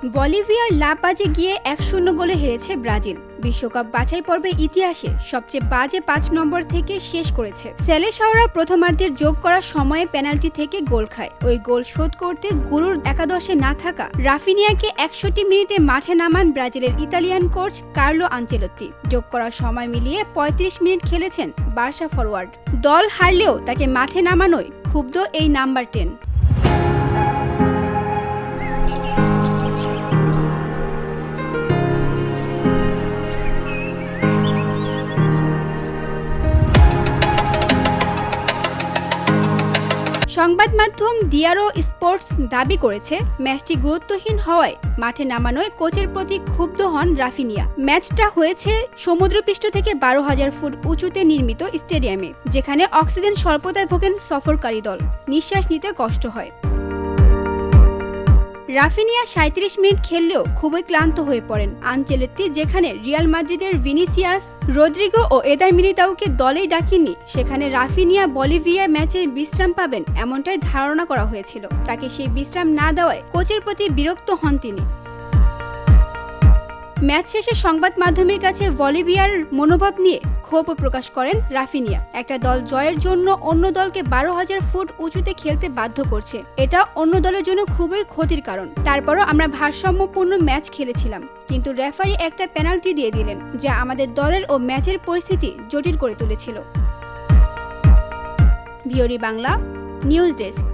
বলিভিয়ার লা পাজে গিয়ে ১-০ গোলে হেরেছে ব্রাজিল। বিশ্বকাপ বাছাই পর্বের ইতিহাসে সবচেয়ে বাজে ৫ নম্বর থেকে শেষ করেছে। সেলেসাওরা প্রথমার্ধের যোগ করার সময়ে পেনাল্টি থেকে গোল খায়। ওই গোল শোধ করতে গুরুর একাদশে না থাকা রাফিনিয়াকে ৬১ মিনিটে মাঠে নামান ব্রাজিলের ইতালিয়ান কোচ কার্লো আনচেলত্তি। যোগ করার সময় মিলিয়ে ৩৫ মিনিট খেলেছেন বার্সা ফরোয়ার্ড। দল হারলেও তাকে মাঠে নামানোয় ক্ষুব্ধ এই নাম্বার ১০। সংবাদ মাধ্যম দিয়ারো স্পোর্টস দাবি করেছে, ম্যাচটি গুরুত্বহীন হওয়ায় মাঠে নামানোয় কোচের প্রতি ক্ষুব্ধ হন রাফিনিয়া। ম্যাচটা হয়েছে সমুদ্রপৃষ্ঠ থেকে ১২,০০০ ফুট উঁচুতে নির্মিত স্টেডিয়ামে, যেখানে অক্সিজেন স্বল্পতায় ভোগেন সফরকারী দল। নিঃশ্বাস নিতে কষ্ট হয়। রাফিনিয়া ৩৭ মিনিট খেললেও খুবই ক্লান্ত হয়ে পড়েন। আনচেলত্তি যেখানে রিয়াল মাদ্রিদের ভিনিসিয়াস, রদ্রিগো ও এদার মিলিতাওকে দলেই ডাকেননি, সেখানে রাফিনিয়া বলিভিয়া ম্যাচে বিশ্রাম পাবেন এমনটাই ধারণা করা হয়েছিল। তাকে সেই বিশ্রাম না দেওয়ায় কোচের প্রতি বিরক্ত হন তিনি। ম্যাচ শেষে সংবাদ মাধ্যমের কাছে বলিভিয়ার মনোভাব নিয়ে ক্ষোভ প্রকাশ করেন রাফিনিয়া। একটা দল জয়ের জন্য অন্য দলকে ১২,০০০ ফুট উঁচুতে খেলতে বাধ্য করছে, এটা অন্য দলের জন্য খুবই ক্ষতির কারণ। তারপরও আমরা ভারসাম্যপূর্ণ ম্যাচ খেলেছিলাম, কিন্তু রেফারি একটা পেনাল্টি দিয়ে দিলেন, যা আমাদের দলের ও ম্যাচের পরিস্থিতি জটিল করে তুলেছিল। ভিওরি বাংলা নিউজ ডেস্ক।